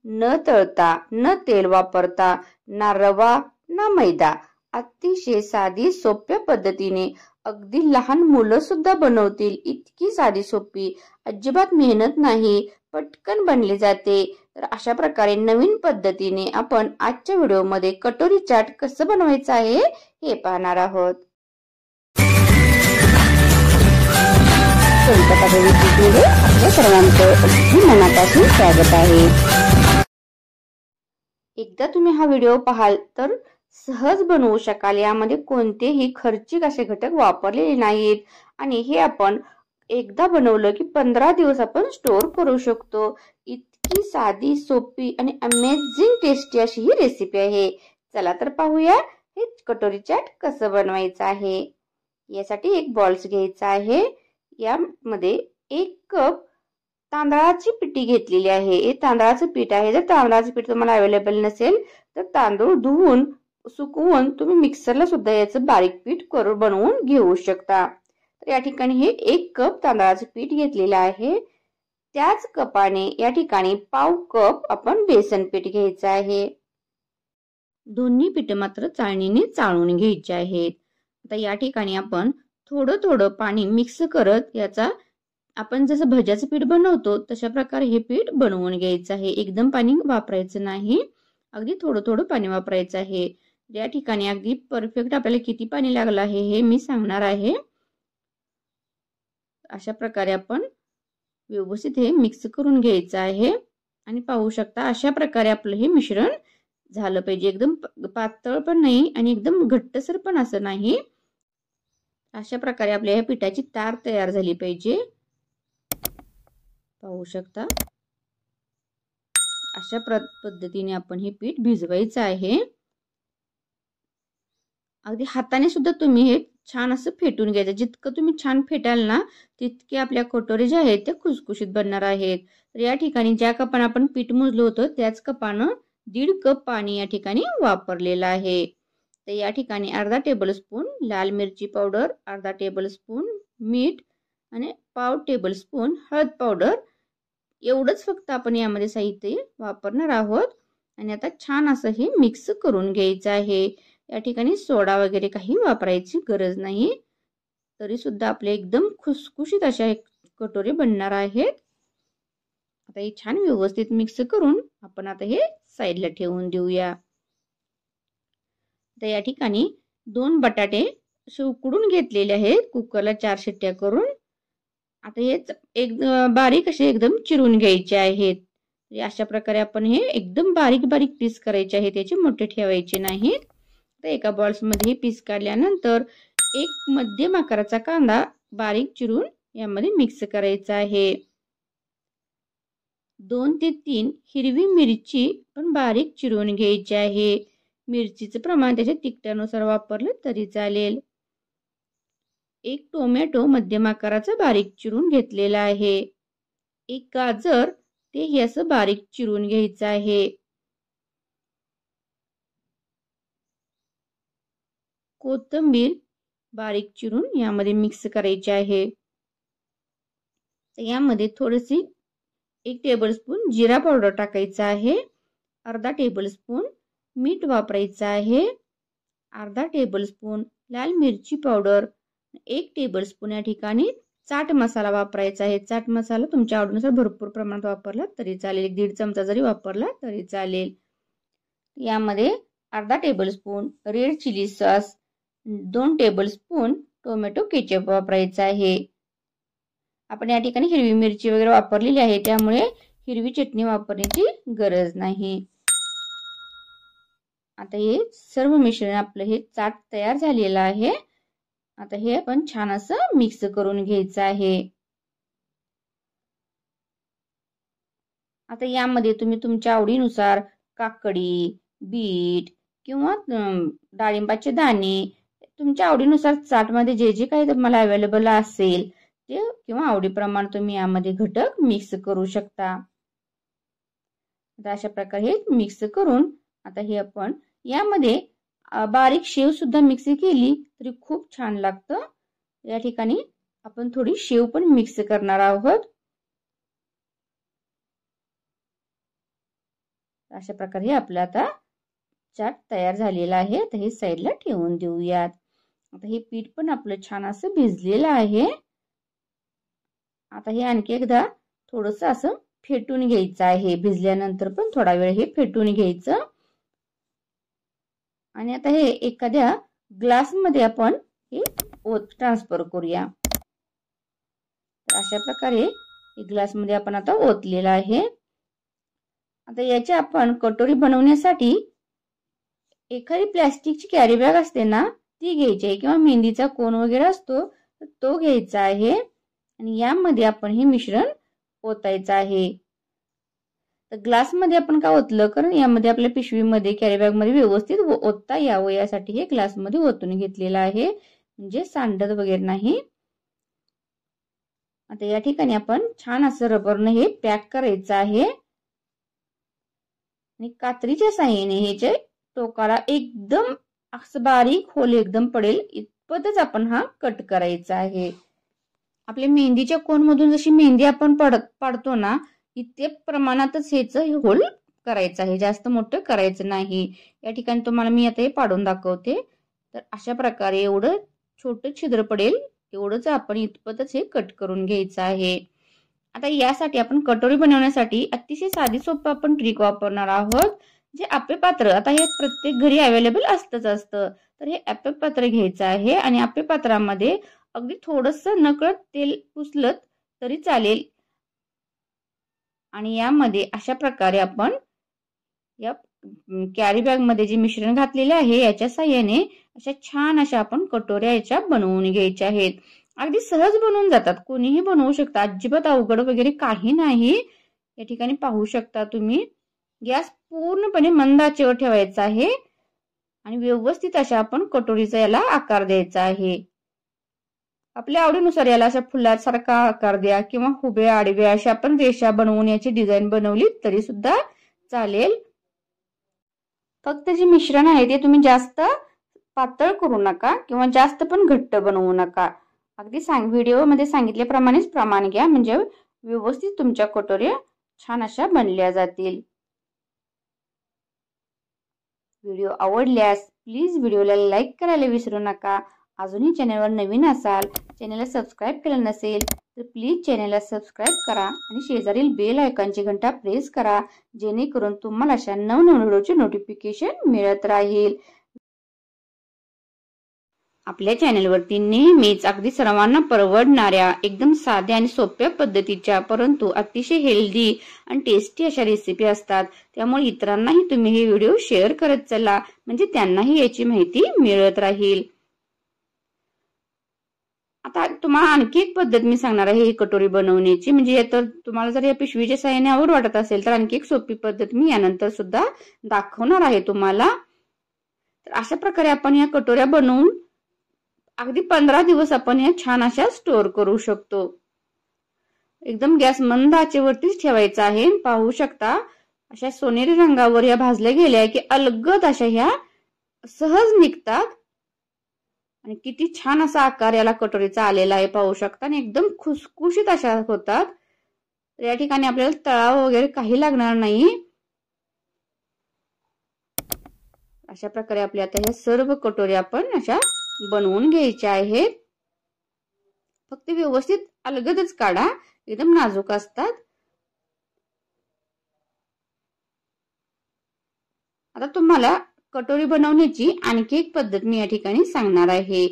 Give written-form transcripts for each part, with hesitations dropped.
न तळता, न तेल वापरता, ना रवा ना मैदा, अतिशय साधी सोप्या पद्धतीने अगदी लहान मुलं सुद्धा बनवतील इतकी साधी सोपी, अजिबात मेहनत नाही, पटकन बनली जाते। तर अशा प्रकारे नवीन पद्धतीने आपण आजच्या व्हिडिओमध्ये कटोरी चाट कसं बनवायचं आहे हे पाहणार आहोत। आपल्या सर्वांचं अगदी मनापासून स्वागत आहे। एकदा तुम्ही हा व्हिडिओ पाहाल तर सहज बनवू शकाल। यामध्ये कोणतेही खर्चिक असे घटक वापरलेले नाहीत आणि हे आपण एकदा बनवलं की 15 दिवस आपण स्टोर करू शकतो। इतकी साधी सोपी आणि अमेझिंग टेस्टी अशी ही रेसिपी आहे। चला तर पाहूया हे कटोरी चाट कसं बनवायचं आहे। यासाठी एक बॉल्स घ्यायचा आहे। यामध्ये 1 कप तांदळाची पिठी घेतलेली आहे। हे तांदळाचं पीठ आहे। जर तांदळाचं पीठ तुम्हाला अवेलेबल नसेल तर तांदूळ धुवून सुकवून तुम्ही मिक्सरला सुद्धा याचं बारीक पीठ करून बनवून घेऊ शकता। तर या ठिकाणी हे 1 कप तांदळाचं पीठ घेतलेलं आहे। त्याच कपाने या ठिकाणी पाव कप आपण बेसन पीठ घ्यायचं आहे। दोन्ही पीठ मात्र चाळणीने चाळून घ्यायचे आहेत। आता या ठिकाणी आपण थोडं थोडं पाणी मिक्स करत याचा आपण जसं भज्याचं पीठ बनवतो तशा प्रकारे हे पीठ बनवून घ्यायचं आहे। एकदम पाणी वापरायचं नाही, अगदी थोडं थोडं पाणी वापरायचं आहे। या ठिकाणी अगदी परफेक्ट आपल्याला किती पाणी लागलं आहे हे मी सांगणार आहे। अशा प्रकारे आपण व्यवस्थित हे मिक्स करून घ्यायचं आहे आणि पाहू शकता अशा प्रकारे आपलं हे मिश्रण झालं पाहिजे। एकदम पातळ पण नाही आणि एकदम घट्टसर पण असं नाही। अशा प्रकारे आपल्या या पिठाची तार तयार झाली पाहिजे। पाहू शकता अशा पद्धतीने आपण हे पीठ भिजवायचं आहे। अगदी हाताने सुद्धा तुम्ही हे छान असं फेटून घ्यायचं। जितकं तुम्ही छान फेटाल ना तितके आपल्या कटोरी जे आहेत ते खुसखुशीत बनणार आहेत। तर या ठिकाणी ज्या कपाने आपण पीठ मोजलं होतं त्याच कपानं 1.5 कप पाणी या ठिकाणी वापरलेलं आहे। तर या ठिकाणी अर्धा टेबलस्पून लाल मिरची पावडर, अर्धा टेबलस्पून मीठ आणि पाव टेबलस्पून हळद पावडर एवढंच फक्त आपण यामध्ये साहित्य वापरणार आहोत। आणि आता छान असं हे मिक्स करून घ्यायचं आहे। या ठिकाणी सोडा वगैरे काही वापरायची गरज नाही, तरी सुद्धा आपले एकदम खुसखुशीत अशा कटोरी बनणार आहेत। आता हे छान व्यवस्थित मिक्स करून आपण आता हे साईडला ठेवून देऊया। तर या ठिकाणी 2 बटाटे उकडून घेतलेले आहेत कुकरला 4 शिट्ट्या करून। आता हे एक बारीक असे एकदम चिरून घ्यायचे आहेत। अशा प्रकारे आपण हे एकदम बारीक बारीक पीस करायचे आहेत, याचे मोठे ठेवायचे नाहीत। तर एका बॉल्स मध्ये हे पीस काढल्यानंतर एक मध्यम आकाराचा कांदा बारीक चिरून यामध्ये मिक्स करायचा आहे। 2 ते 3 हिरवी मिरची पण बारीक चिरून घ्यायची आहे। मिरचीचं प्रमाण त्याच्या तिखटानुसार वापरलं तरी चालेल। 1 टोमॅटो मध्यम आकाराचा बारीक चिरून घेतलेला आहे। 1 गाजर ते असं बारीक चिरून घ्यायचं आहे। कोथिंबीर बारीक चिरून यामध्ये मिक्स करायची आहे। यामध्ये थोडीशी 1 टेबलस्पून जिरा पावडर टाकायचा आहे, अर्धा टेबलस्पून मीठ वापरायचं आहे, अर्धा टेबलस्पून लाल मिरची पावडर, 1 टेबलस्पून या ठिकाणी चाट मसाला वापरायचा आहे। चाट मसाला तुमच्या आवडीनुसार भरपूर प्रमाणात वापरला तरी चालेल, 1.5 चमचा जरी वापरला तरी चालेल। यामध्ये अर्धा tablespoon red chilli sauce, 2 tablespoon tomato ketchup वापरायचा आहे। आपण या ठिकाणी हिरवी मिरची वगैरे वापरलेली आहे त्यामुळे हिरवी चटणी वापरण्याची गरज नाही। आता हे सर्व मिश्रण आपलं हे चाट तयार झालेलं आहे। आता हे आपण छान असं मिक्स करून घ्यायचं आहे। आता यामध्ये तुम्ही तुमच्या आवडीनुसार काकडी, बीट किंवा डाळिंबाचे दाणे तुमच्या आवडीनुसार चाटमध्ये जे जे काही तुम्हाला अवेलेबल असेल ते किंवा आवडीप्रमाणे तुम्ही यामध्ये घटक मिक्स करू शकता। आता अशा प्रकारे हे मिक्स करून आता हे आपण यामध्ये बारीक शेव सुद्धा मिक्स केली तरी खूप छान लागतं। या ठिकाणी आपण थोडी शेव पण मिक्स करणार आहोत। अशा प्रकारे आपला आता चाट तयार झालेला आहे. तर हे साईडला ठेवून देऊयात. आता हे पीठ पण आपलं छान असं भिजलेलं आहे. आता हे आणखी एकदा थोडंसं असं फेटून घ्यायचं आहे. भिजल्यानंतर पण थोडा वेळ हे फेटून घ्यायचं. आणि आता हे एखाद्या ग्लासमध्ये आपण हे ट्रान्सफर करूया. तर अशा प्रकारे ग्लासमध्ये आपण आता ओतलेला आहे. आता याची आपण कटोरी बनवण्यासाठी एखादी प्लास्टिकची कॅरी बॅग असते ना, ती घ्यायची आहे किंवा मेहंदीचा कोन वगैरे असतो तो घ्यायचा आहे. आणि यामध्ये आपण हे मिश्रण ओतायचं आहे. तर ग्लासमध्ये आपण का ओतलं, कारण यामध्ये आपल्या पिशवीमध्ये कॅरी बॅग मध्ये व्यवस्थित ओतता यावं यासाठी हे ग्लासमध्ये ओतून घेतलेलं आहे, म्हणजे सांडत वगैरे नाही. आता या ठिकाणी आपण छान असं रबरने हे पॅक करायचं आहे. आणि कात्रीच्या साहाय्याने ह्याचे टोकाला एकदम असं बारीक होल एकदम पडेल इतपतच आपण हा कट करायचा आहे. आपल्या मेहंदीच्या कोन मधून जशी मेहंदी आपण पाडतो ना, इतके प्रमाणातच ह्याच होल करायचं आहे, जास्त मोठं करायचं नाही. या ठिकाणी तुम्हाला मी आता हे पाडून दाखवते. तर अशा प्रकारे एवढं छोटं छिद्र पडेल एवढंच आपण इतपतच हे कट करून घ्यायचं आहे. आता यासाठी आपण कटोरी बनवण्यासाठी अतिशय साधी सोपं आपण ट्रिक वापरणार आहोत. जे आप्पे पात्र, आता हे प्रत्येक घरी अवेलेबल असतं. तर हे आप्पे पात्र घ्यायचं आहे आणि आप्पे पात्रामध्ये अगदी थोडंसं नकळत तेल पुसलं तरी चालेल. आणि यामध्ये अशा प्रकारे आपण या कॅरी बॅग मध्ये जे मिश्रण घातलेले आहे याच्या साहाय्याने अशा छान अशा आपण कटोऱ्या याच्या बनवून घ्यायच्या आहेत. अगदी सहज बनवून जातात, कोणीही बनवू शकता, अजिबात अवघड वगैरे काही नाही. या ठिकाणी पाहू शकता तुम्ही. गॅस पूर्णपणे मंद आचेवर ठेवायचा आहे आणि व्यवस्थित अशा आपण कटोरीचा याला आकार द्यायचा आहे. आपल्या आवडीनुसार याला अशा फुलासारखा आकार द्या किंवा उभ्या आडव्या अशा आपण रेषा बनवून याची डिझाईन बनवली तरी सुद्धा चालेल. फक्त जे मिश्रण आहे ते तुम्ही जास्त पातळ करू नका किंवा जास्त पण घट्ट बनवू नका. अगदी व्हिडिओ मध्ये सांगितल्याप्रमाणेच प्रमाण घ्या, म्हणजे व्यवस्थित तुमच्या कटोऱ्या छान अशा बनल्या जातील. व्हिडिओ आवडल्यास प्लीज व्हिडिओला लाईक करायला विसरू नका. अजूनही चॅनलवर नवीन असाल, चॅनलला सबस्क्राईब केलं नसेल तर प्लीज चॅनलला सबस्क्राईब करा आणि शेजारील बेल आयकॉनची घंटा प्रेस करा, जेणेकरून तुम्हाला अशा नवनवीन व्हिडिओचे नोटिफिकेशन मिळत राहील. आपल्या चॅनलवरती नेहमीच अगदी सर्वांना परवडणाऱ्या एकदम साध्या आणि सोप्या पद्धतीच्या परंतु अतिशय हेल्दी आणि टेस्टी अशा रेसिपी असतात. त्यामुळे इतरांनाही तुम्ही हे व्हिडिओ शेअर करत चला, म्हणजे त्यांनाही याची माहिती मिळत राहील. आता तुम्हाला आणखी एक पद्धत मी सांगणार आहे ही कटोरी बनवण्याची, म्हणजे तर तुम्हाला जर या पिशवीच्या साहाय्याने आवड वाटत असेल तर आणखी एक सोपी पद्धत मी यानंतर सुद्धा दाखवणार आहे तुम्हाला. तर अशा प्रकारे आपण या कटोऱ्या बनवून अगदी 15 दिवस आपण या छान अशा स्टोअर करू शकतो. एकदम गॅस मंद आचेवरतीच ठेवायचा आहे. पाहू शकता अशा सोनेरी रंगावर या भाजल्या गेल्या की अलगद अशा ह्या सहज निघतात आणि किती छान असा आकार याला कटोरीचा आलेला आहे पाहू शकता. आणि एकदम खुसखुशीत अशा होतात. तर या ठिकाणी आपल्याला तळाव वगैरे काही लागणार नाही. अशा प्रकारे आपल्या आता ह्या सर्व कटोऱ्या आपण अशा बनवून घ्यायच्या आहेत. फक्त व्यवस्थित अलगदच काढा, एकदम नाजूक असतात. आता तुम्हाला कटोरी बनवण्याची आणखी एक पद्धत मी या ठिकाणी सांगणार आहे.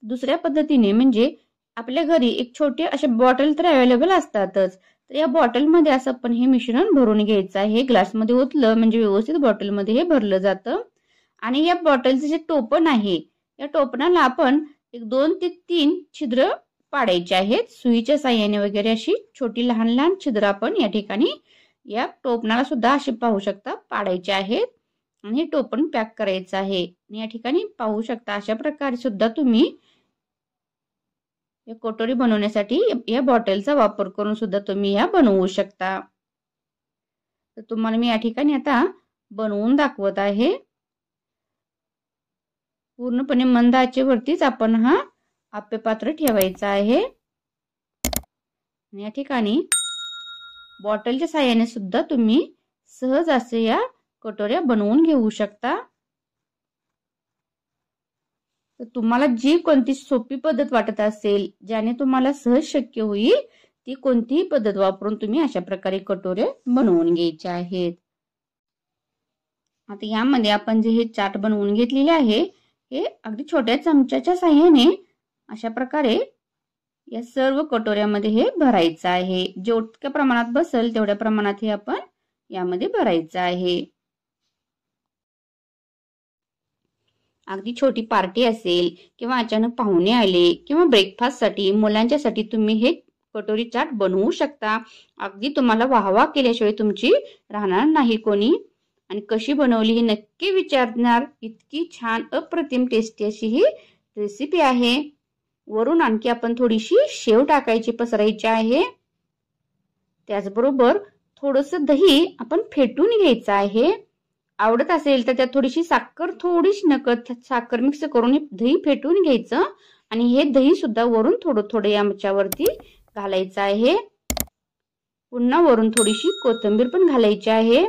दुसऱ्या पद्धतीने म्हणजे आपल्या घरी एक छोटे असे बॉटल तर अवेलेबल असतातच. तर या बॉटल मध्ये असं आपण हे मिश्रण भरून घ्यायचं आहे. ग्लास मध्ये ओतलं म्हणजे व्यवस्थित बॉटल मध्ये हे भरलं जातं. आणि या बॉटलचे जे टोपण आहे या टोपणाला आपण एक 2 ते 3 छिद्र पाडायचे आहेत. सुईच्या साहाय्याने वगैरे अशी छोटी लहान लहान छिद्र आपण या ठिकाणी या टोपणाला सुद्धा असे पाहू शकता पाडायचे आहेत. आणि हे टोपण पॅक करायचं आहे. या ठिकाणी पाहू शकता अशा प्रकारे सुद्धा तुम्ही या कटोरी बनवण्यासाठी या बॉटलचा वापर करून सुद्धा तुम्ही या बनवू शकता. तर तुम्हाला मी या ठिकाणी आता बनवून दाखवत आहे. पूर्णपणे मंद आचेवरतीच आपण हा आप्पे पात्र ठेवायचा आहे. या ठिकाणी बॉटलच्या साहाय्याने सुद्धा तुम्ही सहज असे या कटोऱ्या बनवून घेऊ शकता। तर तुम्हाला जी कोणती सोपी पद्धत वाटत असेल, ज्याने तुम्हाला सहज शक्य होईल, ती कोणतीही पद्धत वापरून तुम्ही अशा प्रकारे कटोरे बनवून घ्यायचे आहेत। आता यामध्ये आपण जे हे चाट बनवून घेतलेले आहे, हे अगदी छोट्या चमच्याच्या साहाय्याने अशा प्रकारे या सर्व कटोऱ्यामध्ये हे भरायचं आहे। जेवढ्या प्रमाणात बसेल तेवढ्या प्रमाणात हे आपण यामध्ये भरायचं आहे। अगदी छोटी पार्टी असेल किंवा अचानक पाहुणे आले किंवा ब्रेकफास्टसाठी मुलांच्यासाठी तुम्ही हे कटोरी चाट बनवू शकता। अगदी तुम्हाला वाहवा केल्याशिवाय तुमची राहणार नाही कोणी। आणि कशी बनवली हे नक्की विचारणार, इतकी छान अप्रतिम टेस्टी अशी ही रेसिपी आहे। वरून आणखी आपण थोडीशी शेव टाकायची, पसरायची आहे। त्याचबरोबर थोडंसं दही आपण फेटून घ्यायचं आहे। आवडत असेल तर त्यात थोडीशी साखर, थोडीशी नकळत साखर मिक्स करून दही फेटून घ्यायचं आणि हे दही सुद्धा वरून थोडं थोडं याच्यावरती घालायचं आहे। पुन्हा वरून थोडीशी कोथिंबीर पण घालायची आहे।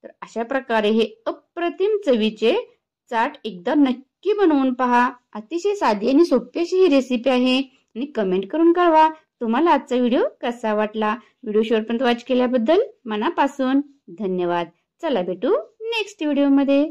तर अशा प्रकारे हे अप्रतिम चवीचे चाट एकदा नक्की बनवून पहा। अतिशय साधी आणि सोपी अशी ही रेसिपी आहे आणि कमेंट करून कळवा तुम्हाला आजचा व्हिडिओ कसा वाटला। व्हिडिओ शेवटपर्यंत वॉच केल्याबद्दल मनापासून धन्यवाद। चला भेटू नेक्स्ट व्हिडिओ मध्ये।